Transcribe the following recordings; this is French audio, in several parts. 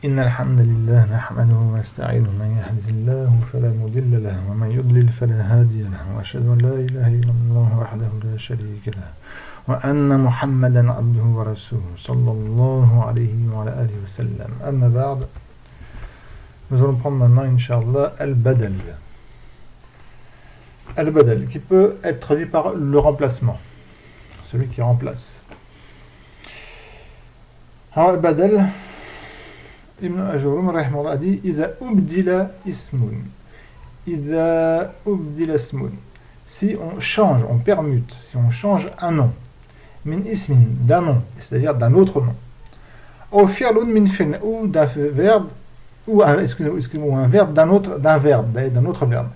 إن الحمد لله نحمده ونستعينه من يهده الله فلا مضل له ومن يضلل فلا هادي له وأشهد أن لا إله إلا الله وحده لا شريك له وأن محمدا عبده ورسوله صلى الله عليه وعلى آله وسلم. أما بعد, nous allons prendre maintenant, Inch'Allah, Al-Badal. Al-Badal, qui peut être traduit par le remplacement, celui qui remplace. Alors, Al-Badal, Ibn Ajurum a dit Iza ubdila ismun. Iza ubdila ismun. Si on change, on permute, si on change un nom, min ismin, d'un nom, c'est-à-dire d'un autre nom, ou fi'lun min fi'l, ou d'un verbe, ou un verbe d'un autre verbe.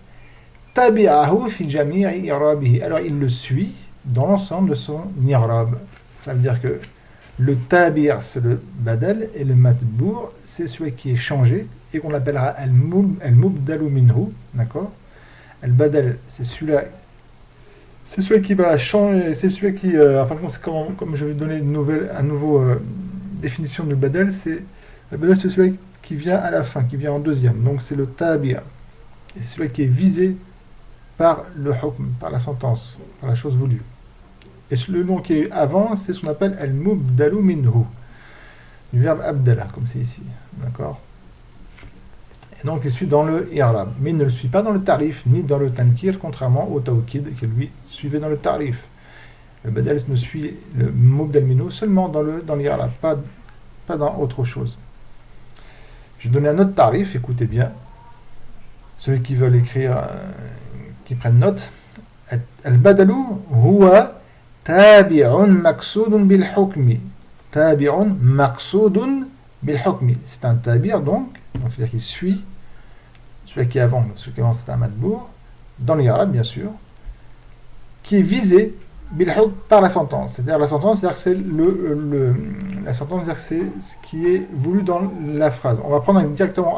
Tabi'ahu fi jami'i i'rabihi. Alors il le suit dans l'ensemble de son i'rab. Ça veut dire que le tabir, c'est le badal, et le matbour, c'est celui qui est changé, et qu'on appellera al-mubdalu minhu, d'accord? Al-badal, c'est celui qui va changer, c'est celui qui, enfin, comme je vais donner une nouveau définition du badal, le badal, c'est celui qui vient à la fin, qui vient en deuxième, donc c'est le tabir, et c'est celui qui est visé par le hukm, par la sentence, par la chose voulue. Et le nom qui est avant, c'est ce qu'on appelle al-mubdalu minhu, du verbe abdala, comme c'est ici. D'accord? Et donc, il suit dans le i'rab. Mais il ne le suit pas dans le tarif, ni dans le tankir, contrairement au tawkid, qui lui suivait dans le tarif. Le badal ne suit le mubdal minhu seulement dans l'i'rab, pas dans autre chose. Je vais donner un autre tarif, écoutez bien. Ceux qui veulent écrire, qui prennent note. Al-badalu huwa tabi'un maqsoudun bil hukmi. Tabi'un maqsoudun bil hukmi. C'est un tabir donc c'est-à-dire qu'il suit celui qui est avant, celui qui avant c'est un matbour, dans l'Arab bien sûr, qui est visé bil hukm par la sentence. C'est-à-dire la sentence, c'est-à-dire que c'est la sentence, c'est-à-dire que c'est ce qui est voulu dans la phrase. On va prendre directement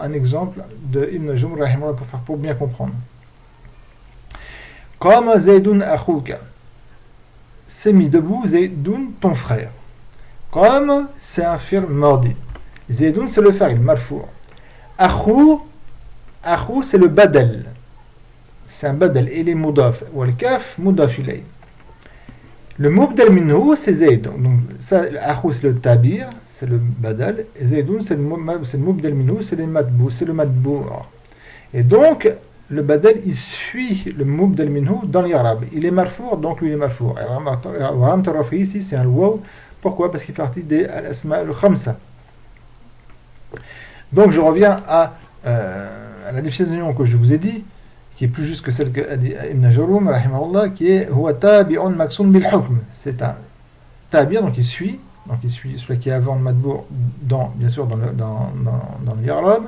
un exemple de Ibn Jumr pour bien comprendre. Comme Zaydun akhouka. C'est mis debout, Zaydun, ton frère. Comme c'est un fi'l mardi. Zaydun, c'est le fa'il, marfou'. Akhou, c'est le badal. C'est un badal, il est mudaf. Wal kaf, mudaf ilay. Le mubdal minhu, c'est Zayd. Donc, ça, akhou, c'est le tabir, c'est le badal. Et Zaydun, c'est le mubdal minhu, c'est le matbou'. Et donc, le badal, il suit le mubdal minhu dans l'irab. Il est marfour, donc lui il est marfour. Et ici, c'est un waw. Pourquoi? Parce qu'il fait partie des al-asma al-khamsa. Donc je reviens à la définition que je vous ai dit, qui est plus juste que celle qu'a dit Ibn Ajurum, rahimahullah, qui est huwa tabi'un maqsoun bil hukm. C'est un tabir, donc il suit celui qui est avant le matbour, bien sûr dans l'irab.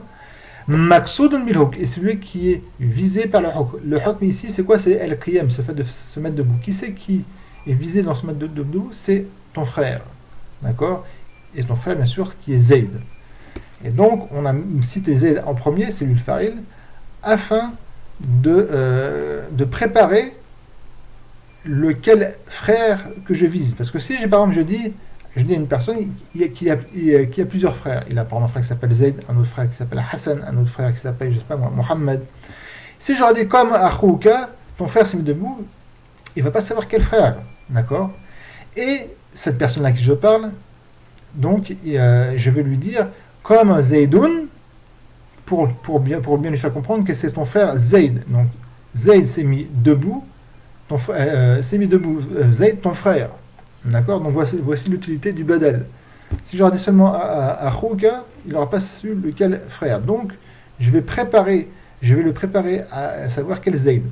Maqsoudun bil hukm, et celui qui est visé par le hukm. Le hukm ici, c'est quoi? C'est al-qiyam, ce fait de se mettre debout. Qui c'est qui est visé dans ce mettre debout? C'est ton frère. D'accord? Et ton frère, bien sûr, qui est Zayd. Et donc, on a cité Zayd en premier, c'est lui le fa'il, afin de préparer lequel frère que je vise. Parce que si, par exemple, je dis à une personne qui a plusieurs frères. Il a par exemple un frère qui s'appelle Zayd, un autre frère qui s'appelle Hassan, un autre frère qui s'appelle, je sais pas moi, Mohammed. Si j'aurais dit comme Akhouka, ton frère s'est mis debout, il ne va pas savoir quel frère. D'accord? Et cette personne-là à qui je parle, donc je vais lui dire comme Zaydoun, pour bien lui faire comprendre que c'est ton frère Zayd. Donc Zayd s'est mis debout, Zayd, ton frère. D'accord? Donc voici l'utilité du badal. Si j'aurais dit seulement à Khouka, il n'aura pas su lequel frère. Donc je vais le préparer à savoir quel Zayd.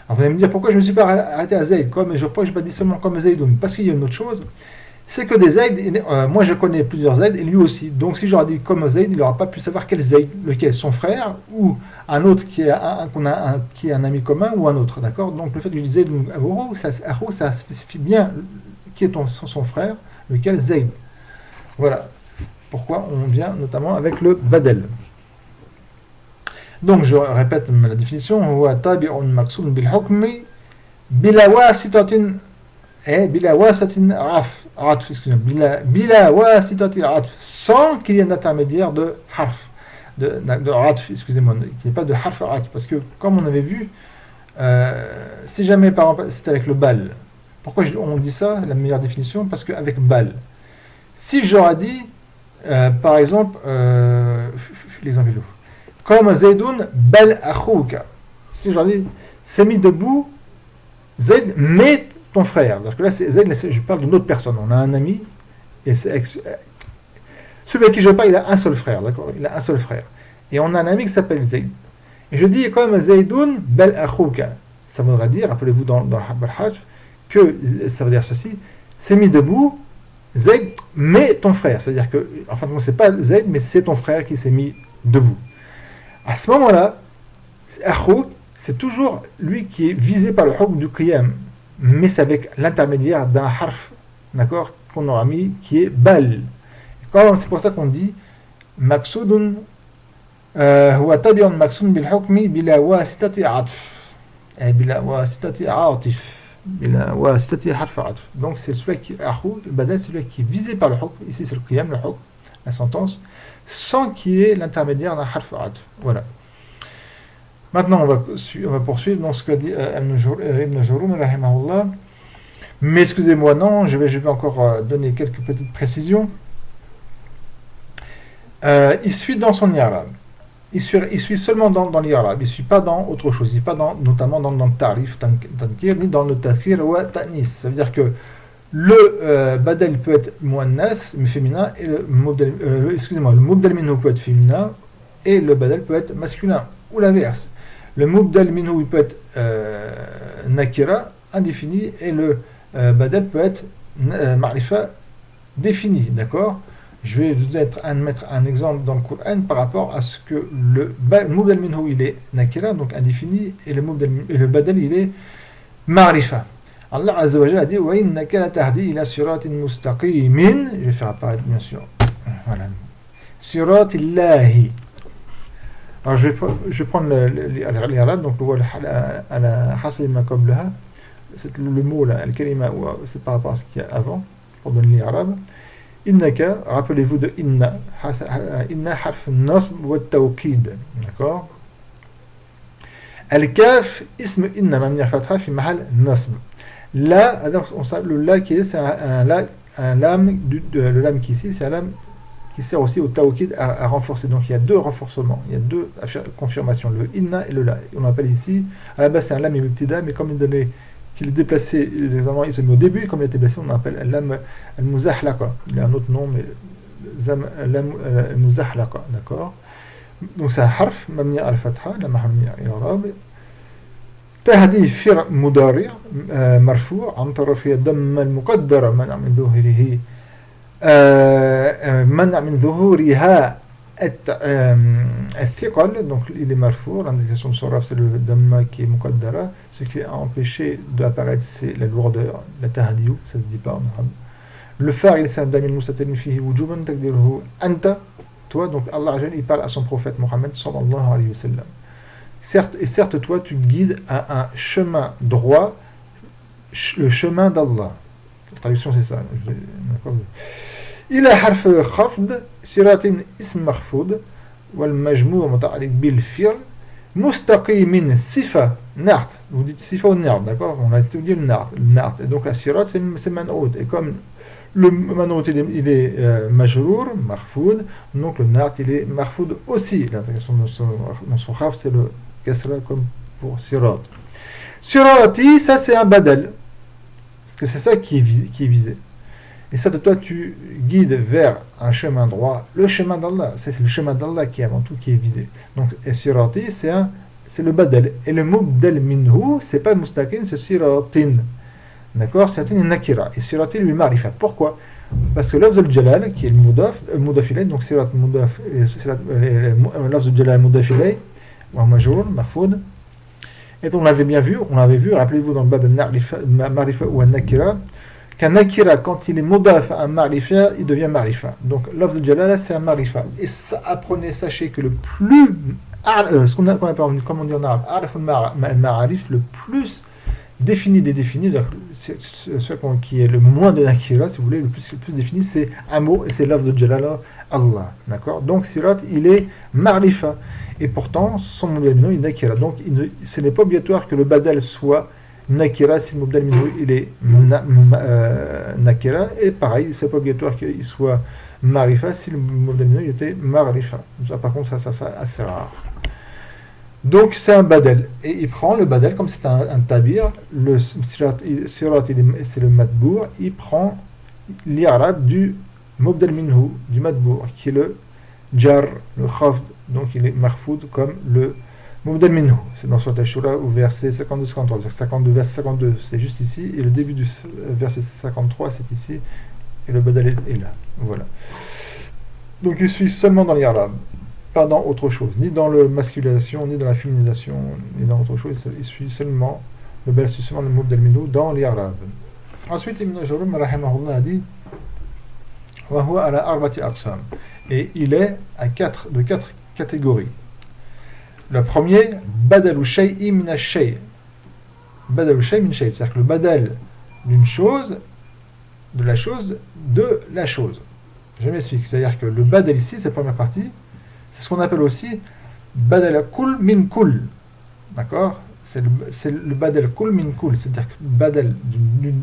Alors vous allez me dire pourquoi je ne me suis pas arrêté à Zayd, pourquoi je n'ai pas dit seulement comme Zaydoun? Parce qu'il y a une autre chose, c'est que des Zayd, moi je connais plusieurs Zayd et lui aussi. Donc si j'aurais dit comme Zayd, il n'aura pas pu savoir quel Zayd, lequel, son frère ou un autre qui est un ami commun ou un autre. D'accord? Donc le fait que je dise Zayd ou Agourou, ça spécifie bien qui est son frère, lequel Zayd. Voilà pourquoi on vient notamment avec le badal. Donc je répète la définition, huwa tabi'un maqsoun bil hukmi bila wasitatin raf. atf, excusez-moi, bila wasitati atf, sans qu'il y ait un intermédiaire de harf, de atf, excusez-moi, qu'il n'y ait pas de harf atf, parce que comme on avait vu, si jamais par exemple c'est avec le bal, pourquoi on dit ça, la meilleure définition, parce qu'avec bal, si j'aurais dit, par exemple, l'exemple est lourd, comme Zaidoun bal akhouka, si j'aurais dit, c'est mis debout, Zaid, mais ton frère. Parce que là, Zaid, je parle d'une autre personne. On a un ami, et celui avec qui je parle, il a un seul frère, d'accord? Il a un seul frère. Et on a un ami qui s'appelle Zaid. Et je dis, comme Zaidoun bal akhouka. Ça voudrait dire, rappelez-vous dans le Hajj, que ça veut dire ceci, c'est mis debout, Zaid, mais ton frère. C'est-à-dire que, enfin, c'est pas Zaid, mais c'est ton frère qui s'est mis debout. À ce moment-là, Akhouk, c'est toujours lui qui est visé par le hukm du qiyam, mais c'est avec l'intermédiaire d'un harf, d'accord, qu'on aura mis, qui est bal. C'est pour ça qu'on dit maqsoudun huwa tabi'un maqsoud bil hukmi bila wasitati atf, bila wasitati atif, bila wasitati harf atf. Donc c'est celui qui akhouk, le badal, c'est celui qui est visé par le hukm, ici c'est le qiyam, le hukm, la sentence, sans qu'il y ait l'intermédiaire d'un harf atf. Voilà. Maintenant, on va poursuivre dans ce qu'a dit Ibn Jurun, rahimahullah. Mais excusez-moi, non, je vais encore donner quelques petites précisions. Il suit dans son i'rab. Il suit seulement dans l'i'rab. Il ne suit pas dans autre chose. Il ne suit pas notamment dans le tarif, tankir, ni dans le tazkir ou ta'nis. Ça veut dire que le badal peut être muannath, mais féminin, et le mubdal minhu peut être féminin, et le badal peut être masculin, ou l'inverse. Le mubdal minhu il peut être nakira, indéfini, et le badal peut être ma'rifa, défini, d'accord? Je vais vous mettre un exemple dans le Coran par rapport à ce que le mubdal minhu il est nakira, donc indéfini, et le badal il est ma'rifa. Allah Azza wa Jalla a dit wa innaka la tahdi ila siratin mustaqimin, je vais faire apparaître bien sûr, voilà, siratillahi. Alors je vais prendre l'irab, donc le mot là, al-kalima, c'est par rapport à ce qu'il y a avant, pour donner l'irab. Innaka, rappelez-vous de inna harf nasb wa tawkid, d'accord? Al-kaf, ism inna, mamniya fatha fi mahal nasb. Là, le la qui est, c'est un lam, le lam qui est ici, c'est un lam qui sert aussi au tawkid à renforcer. Donc il y a deux renforcements, il y a deux confirmations, le inna et le la. On appelle ici, à la base c'est un lam ibtida, mais comme qu'il est déplacé, il se met au début, comme il est déplacé, on appelle lam al-muzahlaqa. Il y a un autre nom, mais lam al-muzahlaqa, d'accord? Donc c'est un harf, mamni al-fatha, la mahmni al-i'rab. تهدي فعل مضارع مرفوع عن طرفه الضم المقدرة منع من ظهورها الثقل, donc il est marfou, l'indication de son raf c'est le damma qui est muqaddara, ce qui a empêché d'apparaître c'est la lourdeur, la tahdiou, ça se dit pas, le fa'il c'est un damil mustatir fihi wujuban taqdiruhu anta, toi, donc Allah il parle à son prophète Mohammed sallallahu alayhi wa sallam. Certes, toi, tu guides à un chemin droit, le chemin d'Allah. La traduction, c'est ça. Il a harf khafd, siratin ism makhfoud, wal majmou' muta'alliq bil fi'l, mustaqimin sifa, nart. Vous dites sifa ou nart, d'accord? On a dit le nart. Et donc la sirat, c'est man'oud. Et comme le man'oud, il est majrour, makhfoud, donc le nart, il est makhfoud aussi. La traduction dans son khaf, c'est le kasra comme pour sirat. Sirati, ça c'est un badal. Parce que c'est ça qui est visé. Et ça de toi, tu guides vers un chemin droit, le chemin d'Allah. C'est le chemin d'Allah qui est avant tout qui est visé. Donc, sirati, c'est le badal. Et le mubdal minhu, c'est pas mustaqim, c'est siratin. D'accord? Siratin est nakira. Et siratin lui marifa. Pourquoi? Parce que l'afz al-jalal, qui est le mudaf ilay, donc sirat mudaf, l'afz al-jalal mudaf ilay, ou majrour, marfoud. Et on l'avait bien vu, rappelez-vous dans le bab al-marifa ou al-nakira, qu'un nakira, quand il est mudaf à un marifa, il devient marifa. Donc l'afz al-jalal, c'est un marifa. Et ça, apprenez, sachez que le plus, ce qu'on appelle, comme on dit en arabe, arif al-ma'arif, le plus défini des définis, celui qui est le moins de nakira, si vous voulez, le plus défini, c'est un mot, et c'est lafz de jalala, Allah. D'accord? Donc, sirat, il est marifa. Et pourtant, son mubdal minhu est nakira. Donc, ce n'est pas obligatoire que le badal soit nakira si le mubdal minhu il est nakira. Et pareil, c'est pas obligatoire qu'il soit marifa si le mubdal minhu était marifa. Ça, par contre, ça c'est assez rare. Donc c'est un badal, et il prend le badal comme c'est un tabir, le sirat c'est le matbour, il prend l'irab du mubdal minhu, du matbour, qui est le jar, le khafd, donc il est marfoud comme le mubdal minhu. C'est dans Surat Ash-Shura au verset 52-53, 52, verset 52 c'est juste ici, et le début du verset 53 c'est ici, et le badal est là, voilà. Donc il suit seulement dans l'irab, pas dans autre chose, ni dans la masculisation, ni dans la féminisation, ni dans autre chose. Il suit seulement le bel, suit seulement le mubdal minhu dans l'irab. Ensuite, Ibn Ajurrum rahimahullah a dit wa huwa ala arbati aqsam, et il est de quatre catégories. Le premier, badalu shay'i min ash-shay', badalu shay'i min shay', c'est-à-dire que le badal d'une chose, de la chose. Je m'explique, c'est-à-dire que le badal ici, c'est la première partie. C'est ce qu'on appelle aussi badal kul min kul. D'accord? C'est le badal kul min kul, c'est-à-dire que badal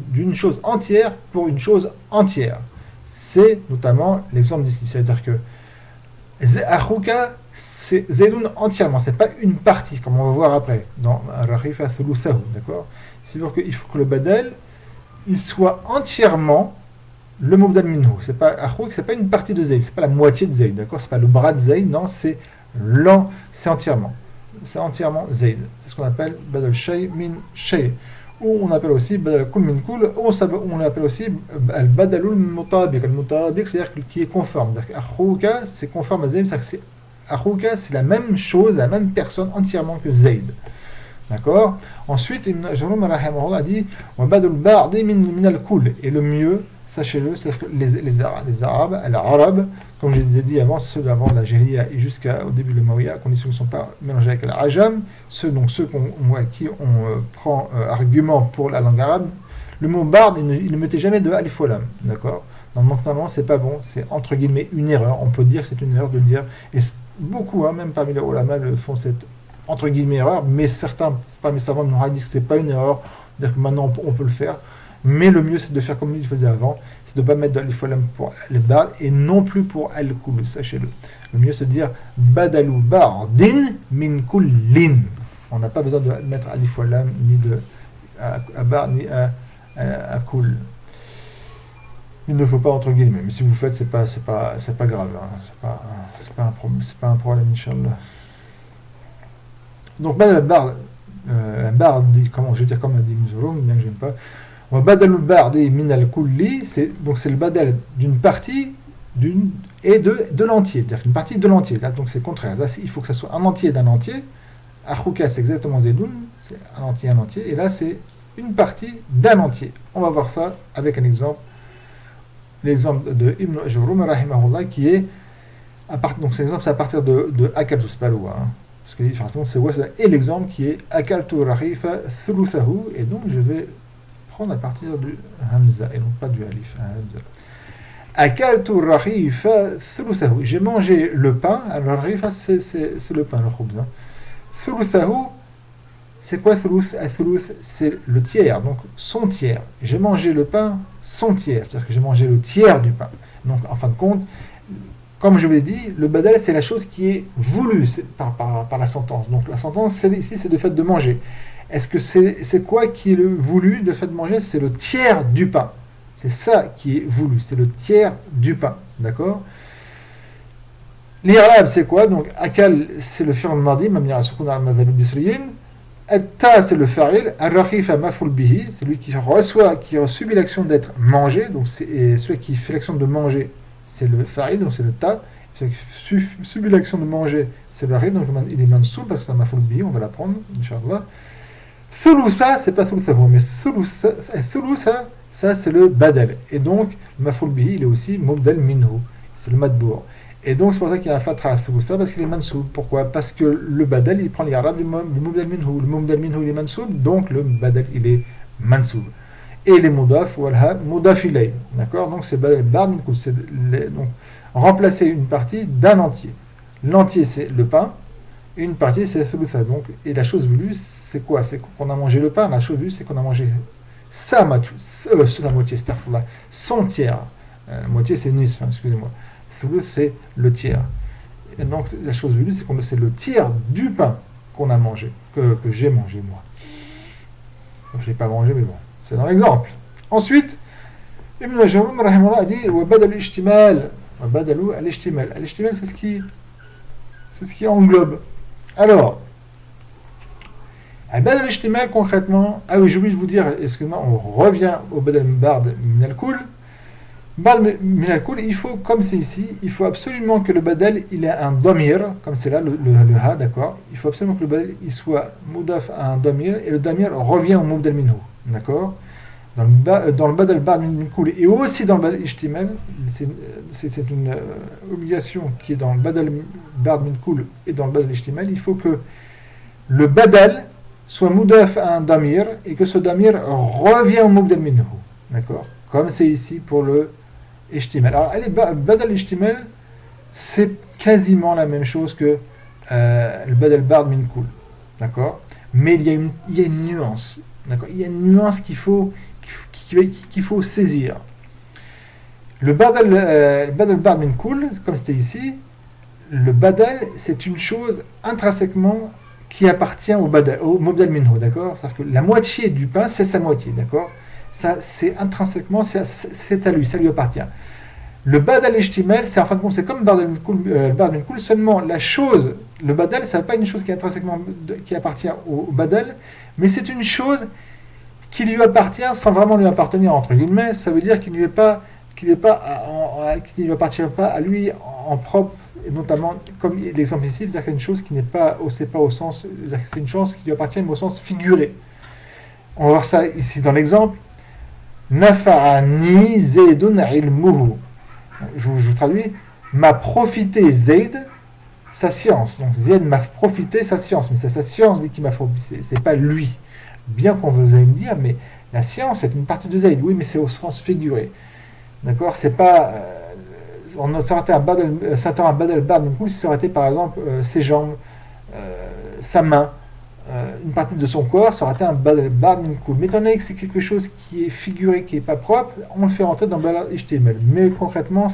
d'une chose entière pour une chose entière. C'est notamment l'exemple d'ici. C'est-à-dire que Akhuka, c'est Zaydun entièrement, c'est pas une partie, comme on va voir après, dans Rahifa Thuluthahu. D'accord? C'est-à-dire qu'il faut que le badal il soit entièrement le mubdal minhu. C'est pas Akhouk, c'est pas une partie de Zayd, c'est pas la moitié de Zayd, d'accord? C'est pas le bras de Zayd, non, c'est entièrement. C'est entièrement Zayd. C'est ce qu'on appelle badal shay min shay. Ou on appelle aussi badal kul min kul, ou on appelle aussi al badalul mutabiq. Al mutabiq, c'est-à-dire qui est conforme. Akhouka, c'est conforme à Zayd, c'est-à-dire que Akhouka, c'est la même chose, la même personne entièrement que Zayd. D'accord? Ensuite, Ibn Ajurrum rahimahullah a dit wa badal ba'di min al kul. Et le mieux, sachez-le, c'est que les Arabes, l'arabe, comme je l'ai dit avant, ceux d'avant la Jahiliya et jusqu'au début de l'Umayya, à condition qu'ils ne sont pas mélangés avec l'Ajam, ceux à qui on prend argument pour la langue arabe, le mot bard, il ne mettait jamais de alif ou lam, d'accord? Donc normalement, c'est pas bon, c'est entre guillemets une erreur, on peut dire que c'est une erreur de dire, et beaucoup, même parmi les ulama, le font cette entre guillemets erreur, mais certains, parmi les savants, nous ont dit que c'est pas une erreur, c'est-à-dire que maintenant on peut le faire. Mais le mieux, c'est de faire comme il faisait avant, c'est de ne pas mettre de l'alif lam pour le bard et non plus pour al-kul, sachez-le. Le mieux, c'est de dire badalu bardin min kullin. On n'a pas besoin de mettre alif lam ni de bar ni à kul. Il ne faut pas entre guillemets, mais si vous faites, c'est pas grave, hein. C'est pas un problème, Inch'Allah. Donc, badal bard, comment je vais dire comme a dit Muzouroum, bien que j'aime pas. Badal al-bardi min al-kulli, c'est le badal d'une partie et de l'entier, c'est-à-dire une partie de l'entier. Là, donc c'est le contraire. Là, il faut que ça soit un entier d'un entier. Akhouka, c'est exactement Zaydoun, c'est un entier. Et là, c'est une partie d'un entier. On va voir ça avec un exemple. L'exemple de Ibn Ajurrum rahimahullah qui est donc c'est l'exemple, c'est à partir de Akaltu, c'est pas loin. Parce que c'est ouais, et l'exemple qui est Akaltu rahifa thuluthahu, et donc je vais prendre à partir du hamza et non pas du alif, hamza. Akaltu rahifa thuluthahu, j'ai mangé le pain. Alors rahifa c'est le pain, le khubz. Thuluthahu, c'est quoi thuluth? Thuluth, c'est le tiers, donc son tiers. J'ai mangé le pain, son tiers, c'est-à-dire que j'ai mangé le tiers du pain. Donc en fin de compte, comme je vous l'ai dit, le badal c'est la chose qui est voulue par la sentence. Donc la sentence ici c'est le fait de manger. Est-ce que c'est quoi qui est le voulu, le fait de manger? C'est le tiers du pain. C'est ça qui est voulu, c'est le tiers du pain. D'accord? L'irab c'est quoi? Donc akal c'est le fi'l madi, mamni al sukun al madhhab al-bisriyin. At-ta c'est le fa'il, ar-rahifa maf'ul bihi, c'est lui qui a subi l'action d'être mangé, donc c'est celui qui fait l'action de manger, c'est le fa'il, donc c'est le ta. Celui qui subit l'action de manger, c'est le rib, donc il est mansoub parce que c'est un maf'ul bihi, on va l'apprendre, Inch'Allah. Thulutha, c'est pas thuluthahu, mais thulutha, ça c'est le badal. Et donc, le maf'ul bihi, il est aussi mubdal minhu, c'est le madbour. Et donc c'est pour ça qu'il y a un fatra à Thulusah, parce qu'il est mansoub. Pourquoi? Parce que le badal, il prend l'irab du mubdal minhu. Le mubdal minhu, il est mansoub, donc le badal, il est mansoub. Et les mudaf, walha, mudaf ilay. D'accord? Donc c'est badal bar min kul. Donc remplacer une partie d'un entier. L'entier, c'est le pain, et une partie, c'est la Thulusah. Donc, et la chose voulue, c'est quoi? C'est qu'on a mangé le pain. La chose voulue, c'est qu'on a mangé sa moitié, son tiers. Moitié, c'est nisf, excusez-moi. Thuluth, c'est le tiers. Et donc, la chose voulue, c'est le tiers du pain qu'on a mangé, que j'ai mangé, moi. Donc, je n'ai pas mangé, mais bon, c'est dans l'exemple. Ensuite, Ibn Ajrum, rahimahullah, a dit وَبَدَلُ الْإِجْتِمَالِ وَبَدَلُ الْإِجْتِمَالِ. L'Ijtimal, c'est ce qui englobe. Alors, Al-Badal al-Ijtimal, concrètement, ah oui, j'ai oublié de vous dire, excusez-moi, on revient au Badal Bard min al-Kul. Bard min al-Kul, il faut, comme c'est ici, il faut absolument que le Badal, il ait un damir, comme c'est là, le ha, d'accord. Il faut absolument que le Badal, il soit moudaf à un damir, et le damir revient au Mubdal minhu, d'accord. Dans le Badal Bard min al-Kul, et aussi dans le Badal Ijtimal, c'est une obligation qui est dans le Badal Bard min al-Kul et dans le Badal Ijtimal, il faut que le Badal soit moudaf à un damir et que ce damir revient au mubdal minhu, d'accord, comme c'est ici pour le ijtimal. Alors allez, badal ijtimal, c'est quasiment la même chose que le badal bard min kul, d'accord, mais il y a une nuance, d'accord, il y a une nuance qu'il faut saisir. Le badal bard min kul, comme c'était ici, le badal, c'est une chose intrinsèquement qui appartient au mubdal minhu, d'accord? C'est-à-dire que la moitié du pain, c'est sa moitié, d'accord? Ça, c'est intrinsèquement, c'est à lui, ça lui appartient. Le badal ijtimal, c'est en fin de compte, c'est comme bard min kul, seulement la chose, le badal, ça n'est pas une chose qui est intrinsèquement qui appartient au badal, mais c'est une chose qui lui appartient sans vraiment lui appartenir, entre guillemets. Ça veut dire qu'il ne lui appartient pas à lui en propre. Et notamment, comme l'exemple ici, c'est-à-dire qu'il y a une chose qui n'est pas au sens, c'est-à-dire que c'est une chose qui lui appartient mais au sens figuré. On va voir ça ici dans l'exemple. Nafa'ani Zaydun ilmuhu. Je traduis. M'a profité Zayd, sa science. Donc Zayd m'a profité sa science, mais c'est sa science qui m'a profité, c'est pas lui. Bien qu'on vous allez me dire, mais la science c'est une partie de Zayd, oui, mais c'est au sens figuré. D'accord, c'est pas. On aurait été un badal bard min kul si ça aurait été par exemple ses jambes, sa main, une partie de son corps, ça aurait été un badal bard min kul. Mais étant donné que c'est quelque chose qui est figuré, qui n'est pas propre, on le fait rentrer dans badal ijtimal. Mais concrètement,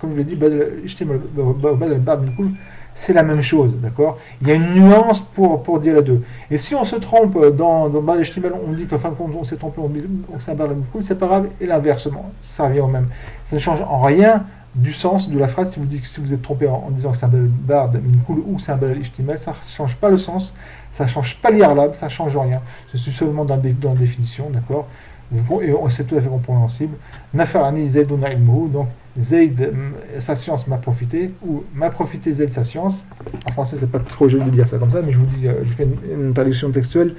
comme je l'ai dit, badal bard min kul, c'est la même chose, d'accord. Il y a une nuance pour dire les deux. Et si on se trompe dans badal ijtimal, on dit qu'en fin de compte on s'est trompé, on dit que c'est un badal min kul, c'est pas grave, et l'inversement, ça revient au même. Ça ne change en rien du sens de la phrase. Si vous êtes trompé en disant que c'est un badal bard min kul ou c'est un badal ijtimal, ça ne change pas le sens, ça ne change pas l'irlab, ça ne change rien. Je suis seulement dans la définition, d'accord. Et c'est tout à fait compréhensible. Nafarani Zaydun ilmuhu, donc Zayd, sa science m'a profité, ou m'a profité Zayd, sa science. En français, c'est pas trop joli de dire ça comme ça, mais je vous dis, je fais une traduction textuelle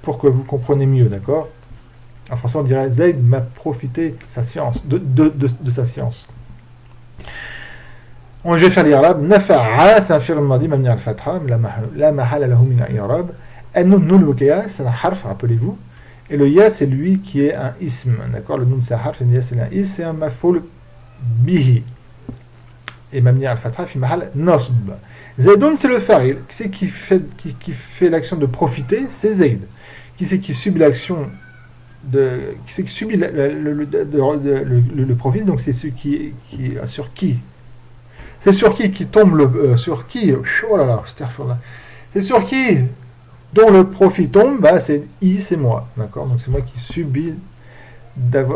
pour que vous compreniez mieux, d'accord. En français, on dirait Zayd m'a profité sa science, de sa science. Je vais faire l'irab. Nafa'a, c'est un fi'l madi mabni al-fatha, la mahala lahu min al-i'rab. An-nun al-waqia, c'est un harf, rappelez-vous. Et le ya, c'est lui qui est un ism, d'accord. Le nun, c'est un harf, et le ya, c'est un ism, c'est un maf'ul bihi. Et mabni al-fatha fi mahal nasb. Zaydun, c'est le fa'il. Qui c'est qui fait l'action de profiter? C'est Zayd. Qui c'est qui subit l'action qui c'est qui subit le profit? Donc c'est celui sur qui. C'est sur qui tombe sur qui. Oh là là, c'est sur qui dont le profit tombe. Bah c'est moi, d'accord. Donc c'est moi qui subis c'est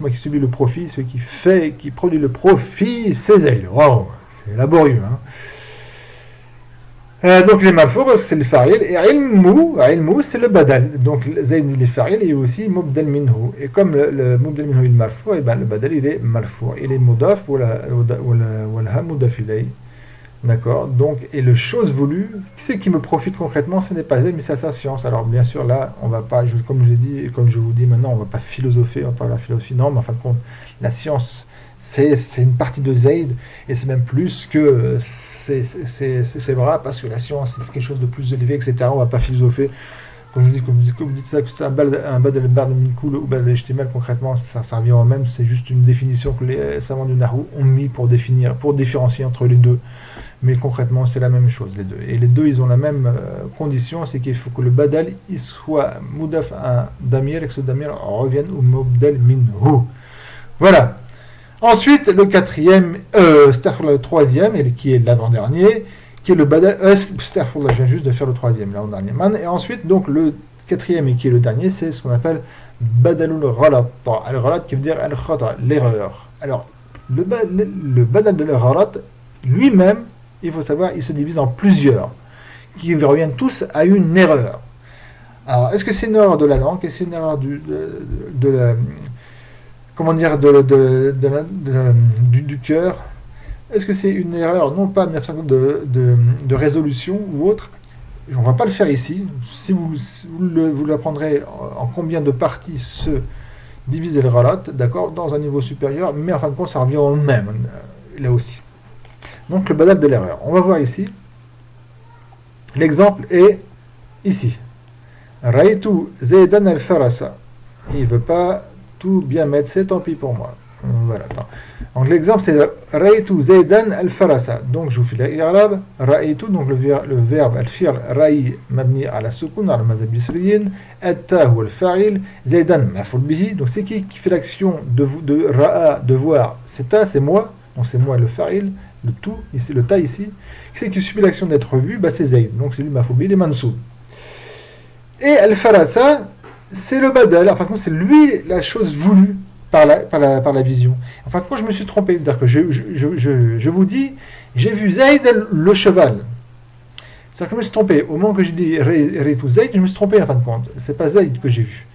moi qui subis le profit. Celui qui produit le profit, c'est Zayd. Wow, c'est laborieux, hein. Donc les malfours, c'est le fa'il, et ilmu, c'est le badal. Donc Zayd il est fa'il et aussi mubdal minhu. Et comme le mubdal minhu il est malfour, et ben le badal il est malfour. Il est mudaf ou la mudaf ilay. D'accord. Donc et le chose voulue, qui c'est qui me profite concrètement? Ce n'est pas Zayd, mais c'est sa science. Alors bien sûr là, on va pas, comme je l'ai dit et comme je vous dis maintenant, on va pas philosopher, on va pas la philosophie. Non, mais en fin de compte, la science c'est une partie de Zayd, et c'est même plus que ses bras, parce que la science, c'est quelque chose de plus élevé, etc. On ne va pas philosopher. Comme vous dites ça, que c'est un badal bard minkoul ou badal ijtimal, concrètement, ça revient au même, c'est juste une définition que les savants du Nahou ont mis pour différencier entre les deux. Mais concrètement, c'est la même chose, les deux. Et les deux, ils ont la même condition, c'est qu'il faut que le badal, il soit moudaf à un damir, et que ce damir revienne au mubdal minhu. Voilà. Ensuite, le le troisième, et qui est l'avant-dernier, qui est le badal, je viens juste de faire le troisième, l'avant-dernier man. Et ensuite, donc, le quatrième, et qui est le dernier, c'est ce qu'on appelle badalul ghalat. Al-ghalat qui veut dire al-khata, l'erreur. Alors, le badal de al-ghalat, lui-même, il faut savoir, il se divise en plusieurs, qui reviennent tous à une erreur. Alors, est-ce que c'est une erreur de la langue? Est-ce que c'est une erreur de la, comment dire, du cœur? Est-ce que c'est une erreur, non pas de résolution ou autre? On ne va pas le faire ici. Si vous l'apprendrez en combien de parties se diviser le ghalat, d'accord, dans un niveau supérieur, mais en fin de compte, ça revient au même, là aussi. Donc le badal de l'erreur. On va voir ici. L'exemple est ici. Raïtu Zaydan al-Farasa. Il ne veut pas tout bien mettre, c'est tant pis pour moi. Voilà, attends. Donc l'exemple c'est Raïtu Zaydan al-Farasa. Donc je vous fais l'irabe. Raïtu, donc le verbe al-fi'l raï mabni ala sukun, ala madhab yusriyin. Atta ou al-fa'il. Zaydan maf'ul bihi. Donc c'est qui fait l'action de ra'a, de voir? C'est ta, c'est moi. Donc c'est moi le fa'il. Le tout, ici, le ta ici, c'est qui subit l'action d'être vu, bah c'est Zayd, donc c'est lui mafoubi, il est mansoub. Et al-farasa, c'est le badal, enfin c'est lui la chose voulue par la vision. Enfin quand je me suis trompé, c'est-à-dire que je vous dis, j'ai vu Zayd le cheval. C'est-à-dire que je me suis trompé, au moment que j'ai dit Reitu Zayd, je me suis trompé en fin de compte, c'est pas Zayd que j'ai vu.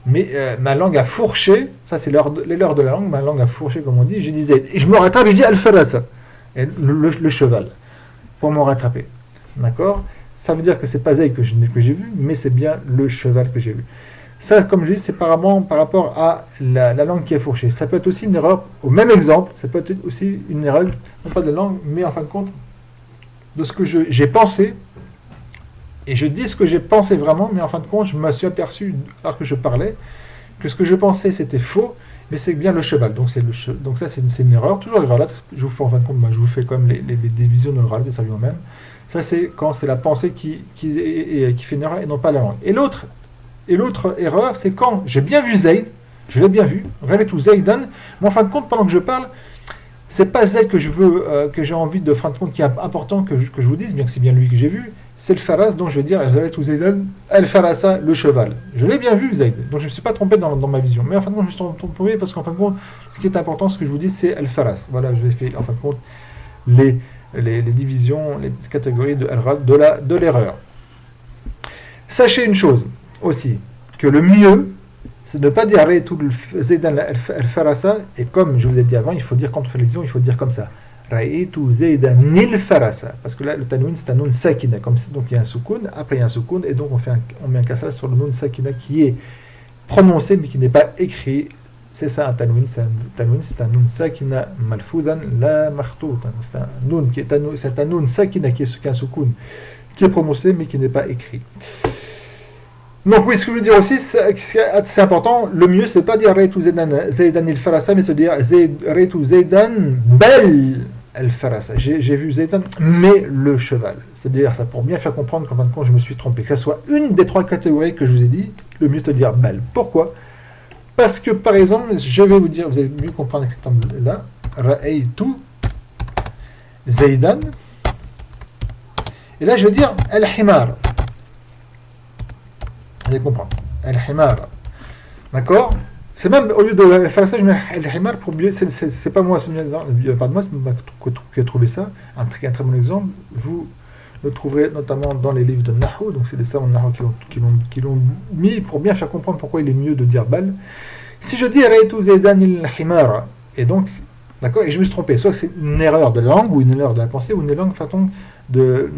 Mais ma langue a fourché, ça c'est l'heure de la langue, ma langue a fourché comme on dit, j'ai dit Zayd. Et je me rattrape, je dis al-farasa. Et le cheval, pour m'en rattraper. D'accord? Ça veut dire que c'est pas Zayd que j'ai vu, mais c'est bien le cheval que j'ai vu. Ça, comme je dis, c'est par rapport à la langue qui est fourchée. Ça peut être aussi une erreur, au même exemple, ça peut être aussi une erreur, non pas de la langue, mais en fin de compte, de ce que j'ai pensé, et je dis ce que j'ai pensé vraiment, mais en fin de compte, je me suis aperçu, alors que je parlais, que ce que je pensais c'était faux, mais c'est bien le cheval. Donc, donc ça, c'est une erreur. Toujours le ghalat, je vous fais en fin de compte, je vous fais comme les divisions de le ghalat, ça vient au même. Ça, c'est quand c'est la pensée qui fait une erreur et non pas la langue. Et l'autre erreur, c'est quand j'ai bien vu Zayd, je l'ai bien vu, Raytu Zaydan, mais en fin de compte, pendant que je parle, c'est pas Zayd que je veux, que j'ai envie de fin de compte, qui est important que je vous dise, bien que c'est bien lui que j'ai vu, c'est le faras, donc je veux dire Raytu Zaydan, al-farasa, le cheval. Je l'ai bien vu Zayd, donc je ne me suis pas trompé dans ma vision. Mais en fin de compte, je me suis trompé parce qu'en fin de compte, ce qui est important, ce que je vous dis, c'est al-faras. Voilà, je vais faire en fin de compte les divisions, les catégories de l'erreur. Sachez une chose aussi, que le mieux, c'est de ne pas dire Raytu Zaydan al-farasa, et comme je vous ai dit avant, il faut dire quand on fait l'exemple, il faut dire comme ça. Ra'aytu Zaydan nil farasa. Parce que là, le tanwin, c'est un nun sakina. Donc il y a un soukoun, après il y a un soukoun, et donc on met un kasra sur le nun sakina qui est prononcé mais qui n'est pas écrit. C'est ça un tanwin. C'est un nun sakina malfoudan la marhtoutan. C'est un nun sakina qui est un soukoun qui est prononcé mais qui n'est pas écrit. Donc oui, ce que je veux dire aussi, c'est important, le mieux c'est pas dire Raytu Zaydan il farasa, mais se dire Raytu Zaydan bel el farasa. J'ai vu Zaydan, mais le cheval. C'est-à-dire ça pour bien faire comprendre qu'en fin de compte je me suis trompé. Que ce soit une des trois catégories que je vous ai dit, le mieux c'est de dire bel. Pourquoi? Parce que par exemple, je vais vous dire, vous allez mieux comprendre avec cet angle-là, Raytu Zaydan, et là je vais dire el himar. Vous allez comprendre. Al-Himar. D'accord? C'est même, au lieu de faire ça, je mets Al-Himar pour mieux. C'est pas moi, pas de moi, c'est moi qui ai trouvé ça. Un très bon exemple. Vous le trouverez notamment dans les livres de Nahou. Donc, c'est les savants de Nahou qui l'ont mis pour bien faire comprendre pourquoi il est mieux de dire Bal. Si je dis Raytu Zaydan al-Himar, et donc, d'accord, et je me suis trompé, soit c'est une erreur de langue, ou une erreur de la pensée, ou une erreur de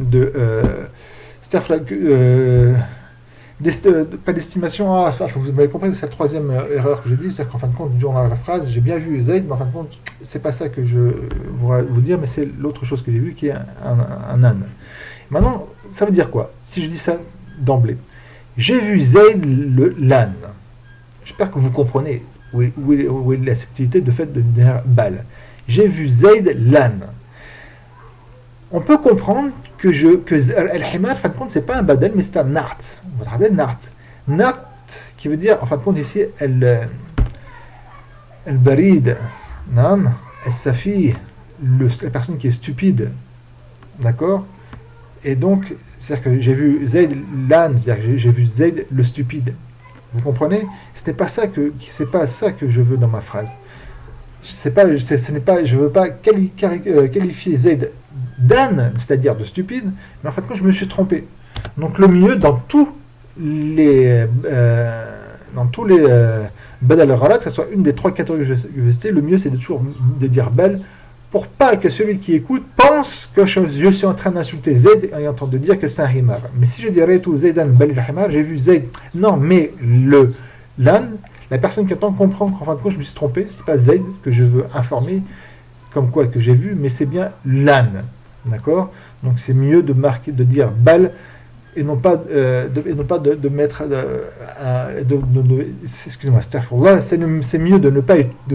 Pas d'estimation. Ah, vous m'avez compris, c'est la troisième erreur que j'ai dit, c'est qu'en fin de compte, durant la phrase, j'ai bien vu Zayd, mais en fin de compte, c'est pas ça que je voudrais vous dire, mais c'est l'autre chose que j'ai vu qui est un âne. Maintenant, ça veut dire quoi si je dis ça d'emblée? J'ai vu Zayd l'âne. J'espère que vous comprenez où est la subtilité de fait de dire bal. J'ai vu Zayd l'âne. On peut comprendre que al-himar, en fin de compte, c'est pas un badal, mais c'est un nart. Vous vous rappelez nart? Nart, qui veut dire, en fin de compte, ici, al-barid, al-safi, la personne qui est stupide. D'accord? Et donc, c'est-à-dire que j'ai vu Zayd l'âne, c'est-à-dire que j'ai vu Zayd le stupide. Vous comprenez? C'est pas ça que je veux dans ma phrase. Je ne veux pas qualifier Zayd d'âne, c'est-à-dire de stupide, mais en fait, quand je me suis trompé. Donc le mieux dans tous les badal al-ghalat, que ce soit une des trois catégories que je vais citer, le mieux c'est toujours de dire bel, pour pas que celui qui écoute pense que je suis en train d'insulter Zayd et en train de dire que c'est un himar. Mais si je dirais tout Zaydan bel himar, j'ai vu Zayd. Non, mais l'âne, la personne qui attend comprend qu'en fin de compte je me suis trompé, c'est pas Zayd que je veux informer comme quoi que j'ai vu, mais c'est bien l'âne. D'accord? Donc c'est mieux de marquer, de dire bal et non pas de mettre excusez-moi, astaghfirullah, c'est mieux de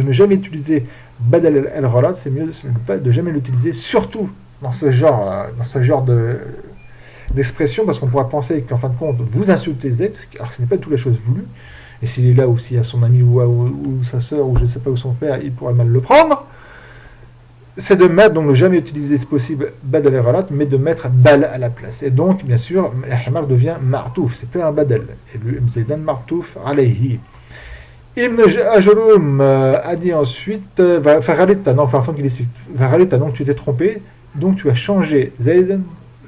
ne jamais utiliser badal al-ghalat, c'est mieux de jamais l'utiliser, surtout dans ce genre d'expression, parce qu'on pourra penser qu'en fin de compte vous insultez Z, alors que ce n'est pas toutes les choses voulues, et s'il est là ou s'il y a son ami ou sa sœur ou je ne sais pas où son père, il pourrait mal le prendre. C'est de mettre, donc ne jamais utiliser si possible badal al-ghalat, mais de mettre bal à la place. Et donc, bien sûr, al-himar devient martouf, c'est plus un badal. Et lui, Zaydan martouf alayhi. Ibn Ajrum a dit ensuite, Faralita, non, enfin, qu'il explique, Faralita, donc tu t'es trompé, donc tu as changé Zaydan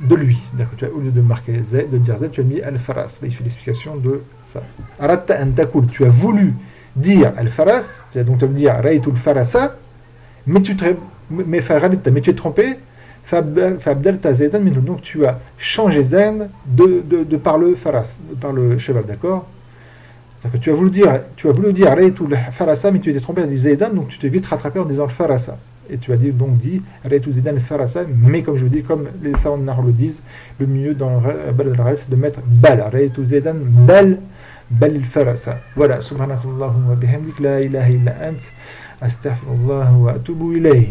de lui. C'est-à-dire que tu as, au lieu de marquer Z, de dire Z, tu as mis al-faras. Là, il fait l'explication de ça. Aratta an takul, tu as voulu dire al-faras, donc tu vas dire raytul farasa, mais tu es trompé, donc tu as changé Zayn de par le faras, par le cheval, d'accord? C'est-à-dire que tu as voulu dire Raytul Farasa, mais tu t'es trompé à dire Zaydan, donc tu t'es vite rattrapé en disant le Farasa. Et tu as dit Raytul Zaydan le Farasa, mais comme je vous dis, comme les savants de Nahar le disent, le mieux dans le Bal al-Ghalat, c'est de mettre Bal, Raytul Zaydan Bal al-Farasa. Voilà, subhanakallahumma bihamdik, la ilaha illa ant, astaghfirullah wa atubu ilayh.